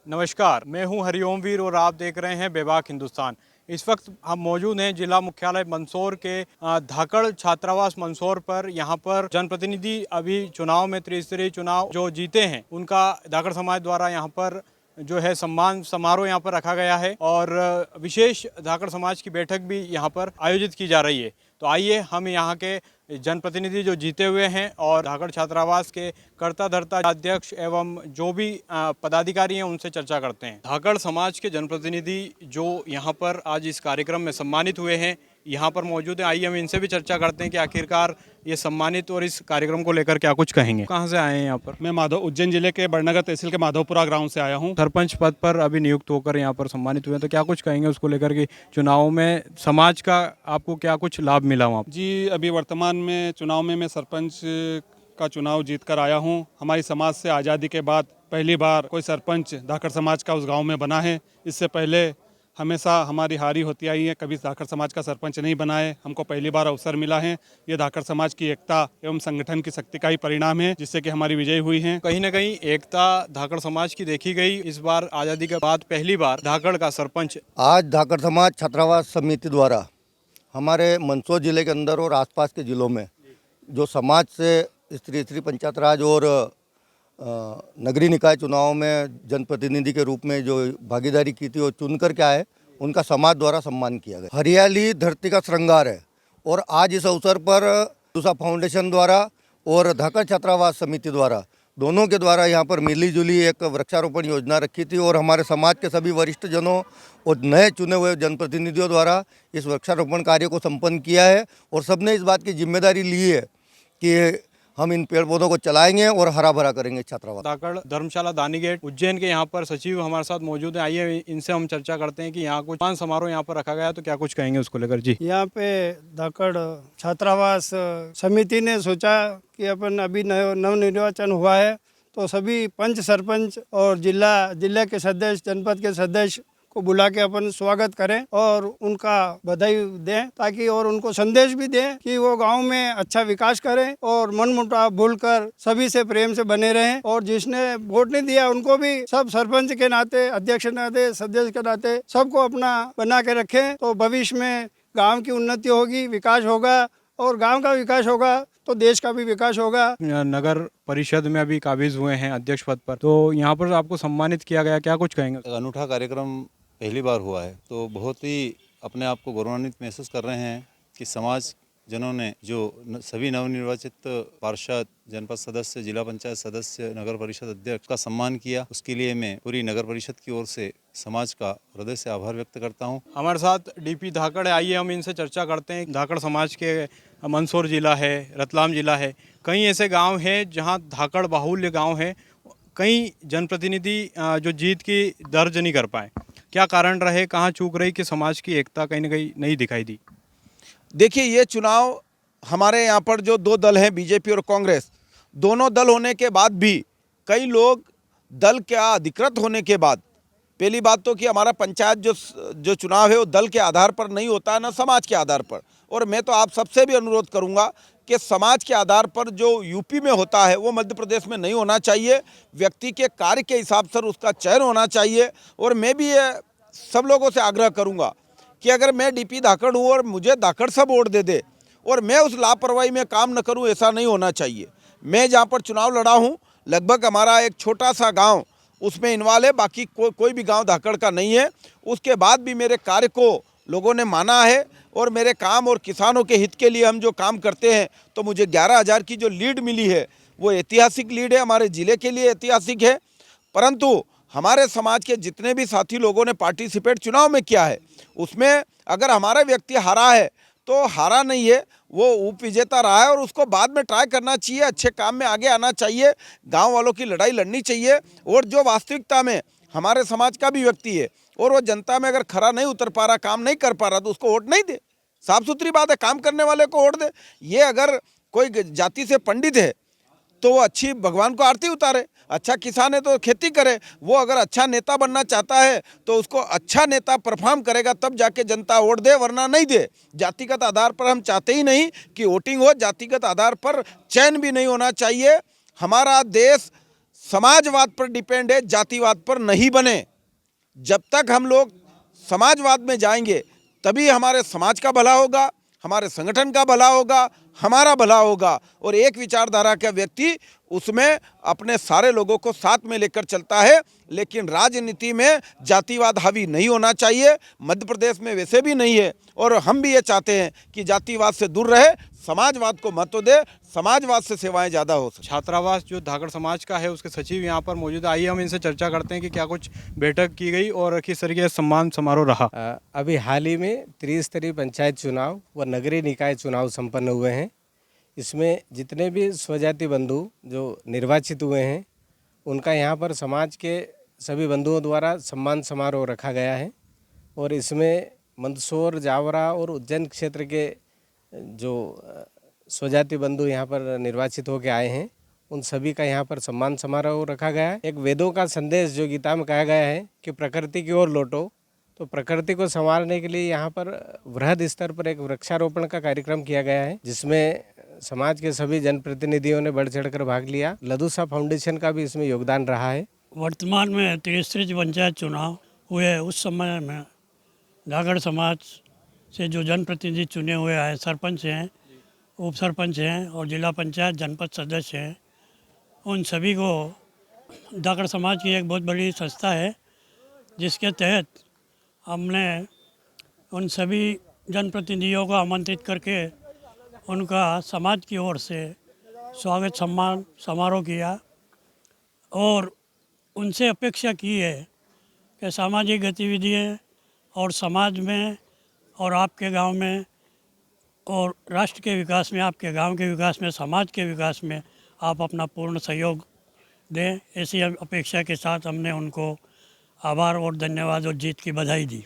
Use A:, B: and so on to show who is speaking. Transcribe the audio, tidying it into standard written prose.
A: नमस्कार, मैं हूं हरिओम वीर और आप देख रहे हैं बेबाक हिंदुस्तान। इस वक्त हम मौजूद हैं जिला मुख्यालय मंदसौर के धाकड़ छात्रावास मंदसौर पर। यहां पर जनप्रतिनिधि अभी चुनाव में त्रिस्तरीय चुनाव जो जीते हैं उनका धाकड़ समाज द्वारा यहां पर जो है सम्मान समारोह यहां पर रखा गया है और विशेष धाकड़ समाज की बैठक भी यहां पर आयोजित की जा रही है। तो आइए हम यहां के जनप्रतिनिधि जो जीते हुए हैं और धाकड़ छात्रावास के कर्ता धर्ता अध्यक्ष एवं जो भी पदाधिकारी हैं उनसे चर्चा करते हैं। धाकड़ समाज के जनप्रतिनिधि जो यहाँ पर आज इस कार्यक्रम में सम्मानित हुए हैं यहाँ पर मौजूद हैं। आइए हम इनसे भी चर्चा करते हैं कि आखिरकार ये सम्मानित और इस कार्यक्रम को लेकर क्या कुछ कहेंगे। कहाँ से आए हैं यहाँ पर?
B: मैं उज्जैन जिले के बड़नगर तहसील के माधवपुरा ग्राम से आया हूँ।
A: सरपंच पद पर अभी नियुक्त होकर यहाँ पर सम्मानित हुए हैं, तो क्या कुछ कहेंगे उसको लेकर कि चुनाव में समाज का आपको क्या कुछ लाभ मिला वहाँ?
B: जी, अभी वर्तमान में चुनाव में मैं सरपंच का चुनाव जीत कर आया हूँ। हमारी समाज से आज़ादी के बाद पहली बार कोई सरपंच धाकड़ समाज का उस गाँव में बना है। इससे पहले हमेशा हमारी हारी होती आई है, कभी धाकड़ समाज का सरपंच नहीं बना है। हमको पहली बार अवसर मिला है। ये धाकड़ समाज की एकता एवं संगठन की शक्ति का ही परिणाम है, जिससे कि हमारी विजय हुई है।
A: कहीं न कहीं एकता धाकड़ समाज की देखी गई। इस बार आज़ादी के बाद पहली बार धाकड़ का सरपंच।
C: आज धाकड़ समाज छात्रावास समिति द्वारा हमारे मंदसौर जिले के अंदर और आसपास के ज़िलों में जो समाज से स्त्री पंचायत राज और नगरीय निकाय चुनाव में जनप्रतिनिधि के रूप में जो भागीदारी की थी और चुन कर के आए, उनका समाज द्वारा सम्मान किया गया। हरियाली धरती का श्रृंगार है और आज इस अवसर पर दूसरा फाउंडेशन द्वारा और धाकड़ छात्रावास समिति द्वारा दोनों के द्वारा यहाँ पर मिली जुली एक वृक्षारोपण योजना रखी थी और हमारे समाज के सभी वरिष्ठ जनों और नए चुने हुए जनप्रतिनिधियों द्वारा इस वृक्षारोपण कार्य को संपन्न किया है और सबने इस बात की जिम्मेदारी ली है कि हम इन पेड़ पौधों को चलाएंगे और हरा भरा करेंगे छात्रावास।
A: धाकड़ धर्मशाला दानीगेट उज्जैन के यहाँ पर सचिव हमारे साथ मौजूद हैं। आइए इनसे हम चर्चा करते हैं कि यहाँ कुछ सम्मान समारोह यहाँ पर रखा गया है, तो क्या कुछ कहेंगे उसको लेकर। जी,
D: यहाँ पे धाकड़ छात्रावास समिति ने सोचा कि अपन अभी नवनिर्वाचन हुआ है तो सभी पंच सरपंच और जिला के सदस्य जनपद के सदस्य को बुला के अपन स्वागत करें और उनका बधाई दें, ताकि और उनको संदेश भी दें कि वो गांव में अच्छा विकास करें और मनमुटाव भूलकर सभी से प्रेम से बने रहें। और जिसने वोट नहीं दिया उनको भी सब सरपंच के नाते, अध्यक्ष के नाते, सदस्य के नाते सबको अपना बना के रखें, तो भविष्य में गाँव की उन्नति होगी, विकास होगा और गाँव का विकास होगा तो देश का भी विकास होगा।
A: नगर परिषद में अभी काबिज हुए हैं अध्यक्ष पद पर, तो यहाँ पर आपको सम्मानित किया गया, क्या कुछ कहेंगे?
E: अनूठा कार्यक्रम पहली बार हुआ है, तो बहुत ही अपने आप को गौरवान्वित महसूस कर रहे हैं कि समाज जनों ने जो सभी नवनिर्वाचित पार्षद, जनपद सदस्य, जिला पंचायत सदस्य, नगर परिषद अध्यक्ष का सम्मान किया। उसके लिए मैं पूरी नगर परिषद की ओर से समाज का हृदय से आभार व्यक्त करता हूं।
A: हमारे साथ डीपी धाकड़ है, आइए हम इनसे चर्चा करते हैं। धाकड़ समाज के मंदसौर जिला है, रतलाम जिला है, कई ऐसे गाँव हैं जहाँ धाकड़ बाहुल्य गाँव है। कई जनप्रतिनिधि जो जीत की दर्ज नहीं कर पाए, क्या कारण रहे, कहाँ चूक रही कि समाज की एकता कहीं न कहीं नहीं दिखाई दी?
F: देखिए, ये चुनाव हमारे यहाँ पर जो दो दल हैं, बीजेपी और कांग्रेस, दोनों दल होने के बाद भी कई लोग दल के अधिकृत होने के बाद, पहली बात तो कि हमारा पंचायत जो चुनाव है वो दल के आधार पर नहीं होता है, ना समाज के आधार पर। और मैं तो आप सबसे भी अनुरोध करूंगा कि समाज के आधार पर जो यूपी में होता है वो मध्य प्रदेश में नहीं होना चाहिए। व्यक्ति के कार्य के हिसाब से उसका चयन होना चाहिए। और मैं भी ये सब लोगों से आग्रह करूंगा कि अगर मैं डीपी धाकड़ हूँ और मुझे धाकड़ सब वोट दे दे और मैं उस लापरवाही में काम न करूँ, ऐसा नहीं होना चाहिए। मैं जहाँ पर चुनाव लड़ा हूँ, लगभग हमारा एक छोटा सा गाँव उसमें इन्वॉल्व है, बाकी कोई भी गाँव धाकड़ का नहीं है। उसके बाद भी मेरे कार्य को लोगों ने माना है और मेरे काम और किसानों के हित के लिए हम जो काम करते हैं, तो मुझे 11,000 की जो लीड मिली है वो ऐतिहासिक लीड है, हमारे ज़िले के लिए ऐतिहासिक है। परंतु हमारे समाज के जितने भी साथी लोगों ने पार्टिसिपेट चुनाव में किया है, उसमें अगर हमारा व्यक्ति हारा है तो हारा नहीं है, वो उप विजेता रहा है और उसको बाद में ट्राई करना चाहिए, अच्छे काम में आगे आना चाहिए, गाँव वालों की लड़ाई लड़नी चाहिए। और जो वास्तविकता में हमारे समाज का भी व्यक्ति है और वो जनता में अगर खरा नहीं उतर पा रहा, काम नहीं कर पा रहा, तो उसको वोट नहीं दे। साफ सुथरी बात है, काम करने वाले को वोट दे। ये अगर कोई जाति से पंडित है तो वो अच्छी भगवान को आरती उतारे, अच्छा किसान है तो खेती करे। वो अगर अच्छा नेता बनना चाहता है तो उसको अच्छा नेता परफॉर्म करेगा, तब जाके जनता वोट दे, वरना नहीं दे। जातिगत आधार पर हम चाहते ही नहीं कि वोटिंग हो, जातिगत आधार पर चयन भी नहीं होना चाहिए। हमारा देश समाजवाद पर डिपेंड है, जातिवाद पर नहीं बने। जब तक हम लोग समाजवाद में जाएंगे तभी हमारे समाज का भला होगा, हमारे संगठन का भला होगा, हमारा भला होगा। और एक विचारधारा का व्यक्ति उसमें अपने सारे लोगों को साथ में लेकर चलता है, लेकिन राजनीति में जातिवाद हावी नहीं होना चाहिए। मध्य प्रदेश में वैसे भी नहीं है और हम भी ये चाहते हैं कि जातिवाद से दूर रहे, समाजवाद को महत्व दे, समाजवाद से सेवाएं ज़्यादा हो सके।
A: छात्रावास जो धाकड़ समाज का है उसके सचिव यहाँ पर मौजूद है। आइए हम इनसे चर्चा करते हैं कि क्या कुछ बैठक की गई और किस तरीके का सम्मान समारोह रहा।
G: अभी हाल ही में त्रिस्तरीय पंचायत चुनाव व नगरीय निकाय चुनाव संपन्न हुए हैं। इसमें जितने भी स्वजाति बंधु जो निर्वाचित हुए हैं उनका यहाँ पर समाज के सभी बंधुओं द्वारा सम्मान समारोह रखा गया है। और इसमें मंदसौर, जावरा और उज्जैन क्षेत्र के जो स्वजाति बंधु यहाँ पर निर्वाचित होकर आए हैं उन सभी का यहाँ पर सम्मान समारोह रखा गया है। एक वेदों का संदेश जो गीता में कहा गया है कि प्रकृति की ओर लौटो, तो प्रकृति को संभालने के लिए यहाँ पर वृहद स्तर पर एक वृक्षारोपण का कार्यक्रम किया गया है, जिसमें समाज के सभी जनप्रतिनिधियों ने बढ़ चढ़कर भाग लिया। लदुसा फाउंडेशन का भी इसमें योगदान रहा है।
H: वर्तमान में त्रिस्तरीय पंचायत चुनाव हुए उस समय में धाकड़ समाज से जो जनप्रतिनिधि चुने हुए हैं, सरपंच हैं, उप सरपंच हैं और जिला पंचायत जनपद सदस्य हैं, उन सभी को धाकड़ समाज की एक बहुत बड़ी संस्था है जिसके तहत हमने उन सभी जनप्रतिनिधियों को आमंत्रित करके उनका समाज की ओर से स्वागत सम्मान समारोह किया और उनसे अपेक्षा की है कि सामाजिक गतिविधियाँ और समाज में और आपके गांव में और राष्ट्र के विकास में, आपके गांव के विकास में, समाज के विकास में आप अपना पूर्ण सहयोग दें। ऐसी अपेक्षा के साथ हमने उनको आभार और धन्यवाद और जीत की बधाई दी।